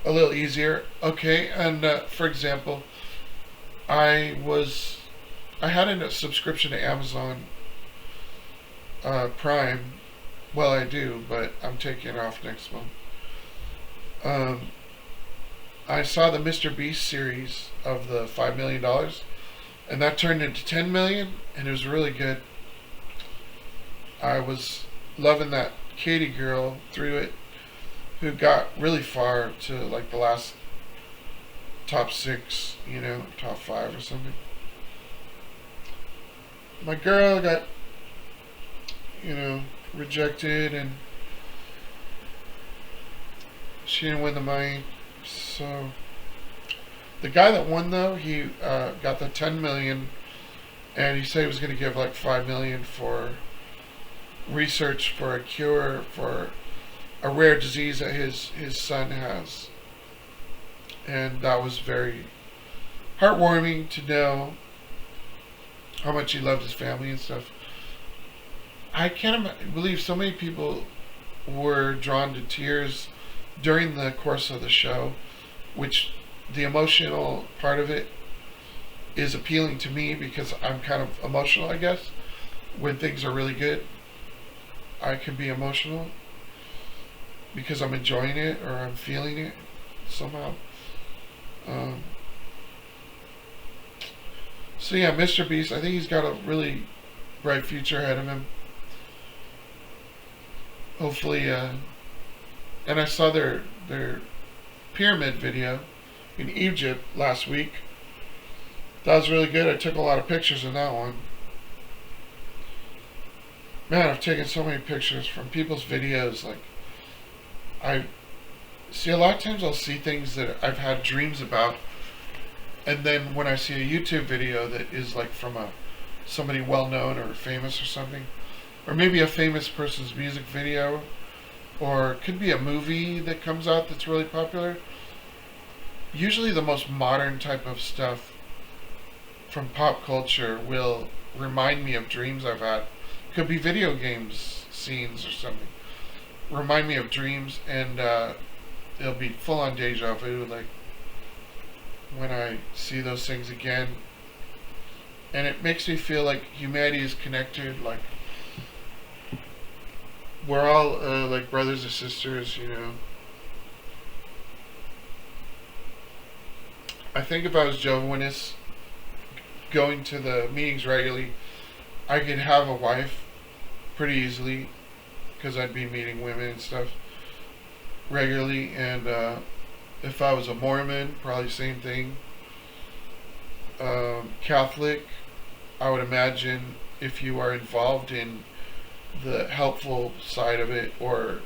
a little easier. Okay, and for example, I had a subscription to Amazon Prime. Well, I do, but I'm taking it off next month. I saw the Mr. Beast series of the $5 million, and that turned into 10 million, and it was really good. I was loving that Katie girl through it, who got really far to like the last top 6, top 5 or something. My girl got, rejected, and she didn't win the money. So the guy that won, though, he got the 10 million, and he said he was going to give like 5 million for research for a cure for a rare disease that his son has. And that was very heartwarming to know how much he loved his family and stuff. I can't believe so many people were drawn to tears during the course of the show, which the emotional part of it is appealing to me because I'm kind of emotional, I guess. When things are really good, I can be emotional because I'm enjoying it or I'm feeling it somehow. So yeah, Mr. Beast, I think he's got a really bright future ahead of him. Hopefully, and I saw their pyramid video in Egypt last week. That was really good. I took a lot of pictures in that one. Man, I've taken so many pictures from people's videos. Like, I see a lot of times I'll see things that I've had dreams about, and then when I see a YouTube video that is like from somebody well known or famous or something, or maybe a famous person's music video, or it could be a movie that comes out that's really popular. Usually the most modern type of stuff from pop culture will remind me of dreams I've had. Could be video games scenes or something. Remind me of dreams, and it'll be full on deja vu. Like when I see those things again, and it makes me feel like humanity is connected. Like we're all like brothers or sisters. I think if I was Jehovah's Witness, going to the meetings regularly, I could have a wife pretty easily because I'd be meeting women and stuff regularly. And if I was a Mormon, probably same thing. Catholic, I would imagine if you are involved in the helpful side of it, or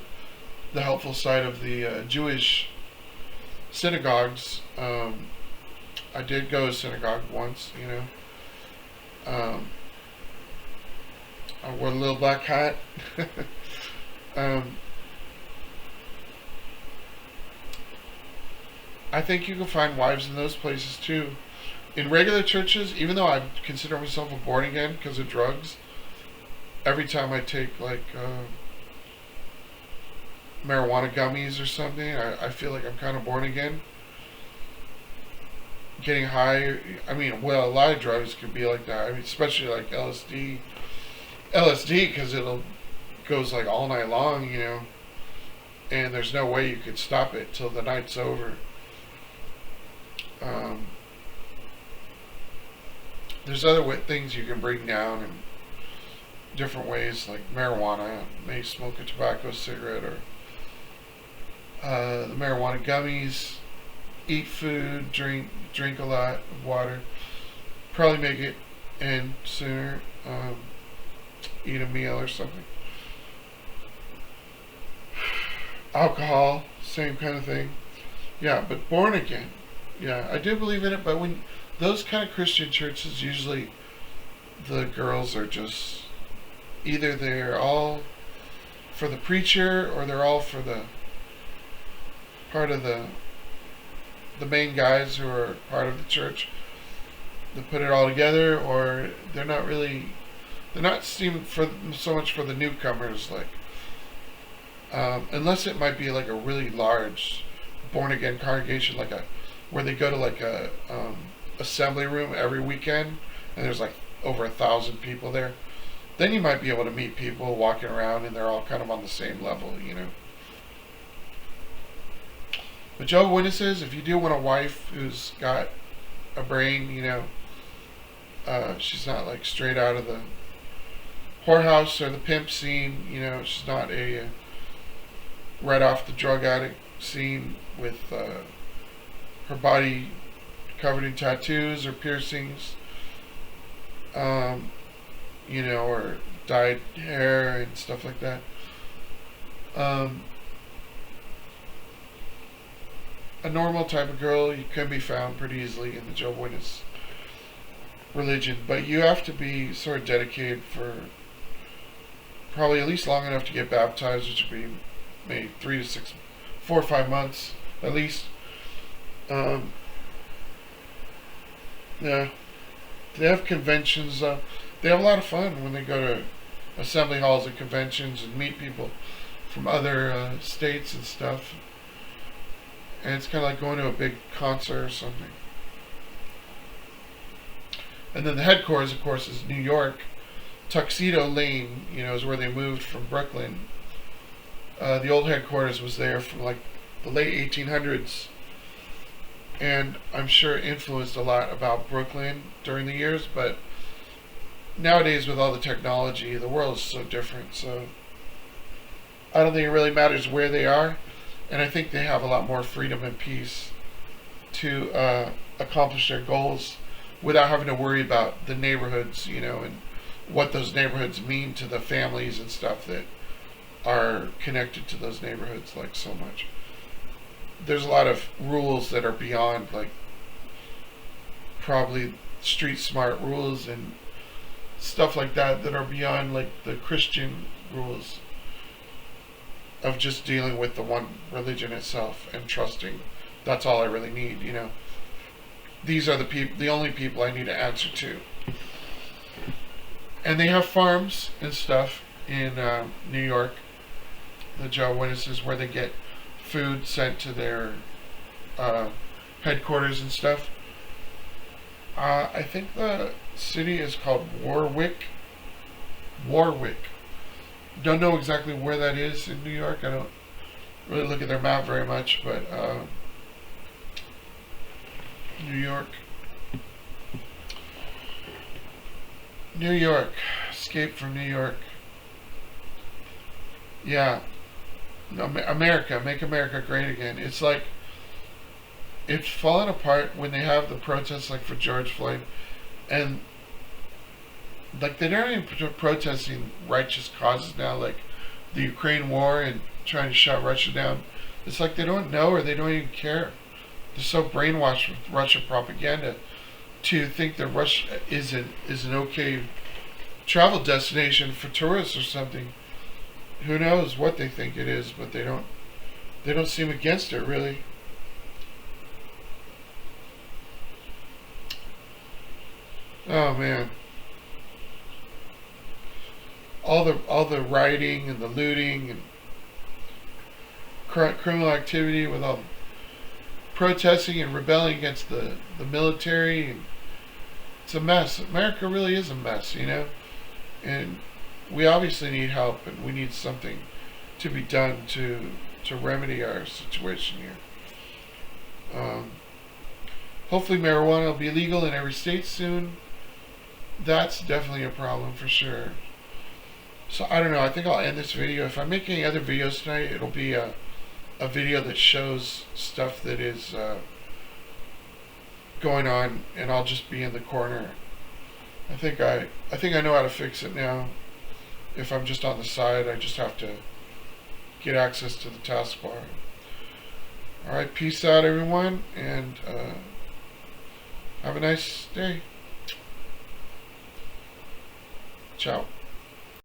the helpful side of the Jewish synagogues. I did go to synagogue once, I wore a little black hat. I think you can find wives in those places too. In regular churches, even though I consider myself a born again because of drugs, every time I take like marijuana gummies or something, I feel like I'm kind of born again. Getting high, a lot of drugs could be like that. Especially like LSD, because it'll goes like all night long, and there's no way you could stop it till the night's over. There's other things you can bring down in different ways, like marijuana. May smoke a tobacco cigarette, or the marijuana gummies. Eat food, drink a lot of water. Probably make it in sooner. Eat a meal or something. Alcohol, same kind of thing. Yeah, but born again. Yeah, I do believe in it, but when those kind of Christian churches, usually the girls are just either they're all for the preacher, or they're all for the part of the main guys who are part of the church. They put it all together, or they're not seen for so much for the newcomers, like unless it might be like a really large born again congregation, like where they go to like a assembly room every weekend, and there's like over 1,000 people there. Then you might be able to meet people walking around, and they're all kind of on the same level, But Jehovah's Witnesses, if you do want a wife who's got a brain, she's not like straight out of the whorehouse or the pimp scene, she's not a right off the drug addict scene with her body covered in tattoos or piercings, or dyed hair and stuff like that. A normal type of girl, you can be found pretty easily in the Jehovah's Witness religion, but you have to be sort of dedicated for probably at least long enough to get baptized, which would be maybe 4 or 5 months at least. Yeah, they have conventions. They have a lot of fun when they go to assembly halls and conventions and meet people from other states and stuff. And it's kind of like going to a big concert or something. And then the headquarters, of course, is New York. Tuxedo Lane, is where they moved from Brooklyn. The old headquarters was there from like the late 1800s. And I'm sure it influenced a lot about Brooklyn during the years. But nowadays, with all the technology, the world is so different. So I don't think it really matters where they are. And I think they have a lot more freedom and peace to accomplish their goals without having to worry about the neighborhoods, and what those neighborhoods mean to the families and stuff that are connected to those neighborhoods, like so much. There's a lot of rules that are beyond, like, probably street smart rules and stuff like that are beyond, like, the Christian rules of just dealing with the one religion itself and trusting that's all I really need, these are the only people I need to answer to. And they have farms and stuff in New York, the Jehovah's Witnesses, where they get food sent to their headquarters and stuff. I think the city is called Warwick. Warwick. Don't know exactly where that is in New York. I don't really look at their map very much, but New York. New York. Escape from New York. Yeah. America. Make America great again. It's like, it's fallen apart when they have the protests like for George Floyd, and like they're not even protesting righteous causes now, like the Ukraine war and trying to shut Russia down. It's like they don't know, or they don't even care. They're so brainwashed with Russian propaganda to think that Russia is an okay travel destination for tourists or something. Who knows what they think it is, but they don't seem against it really. Oh man. All the rioting and the looting and criminal activity with all protesting and rebelling against the military, and it's a mess. America really is a mess, you know, and we obviously need help, and we need something to be done to remedy our situation here. Hopefully marijuana will be legal in every state soon. That's definitely a problem for sure. So I don't know, I think I'll end this video. If I make any other videos tonight, it'll be a video that shows stuff that is going on, and I'll just be in the corner. I think I know how to fix it now. If I'm just on the side, I just have to get access to the taskbar. Alright, peace out everyone, and have a nice day. Ciao.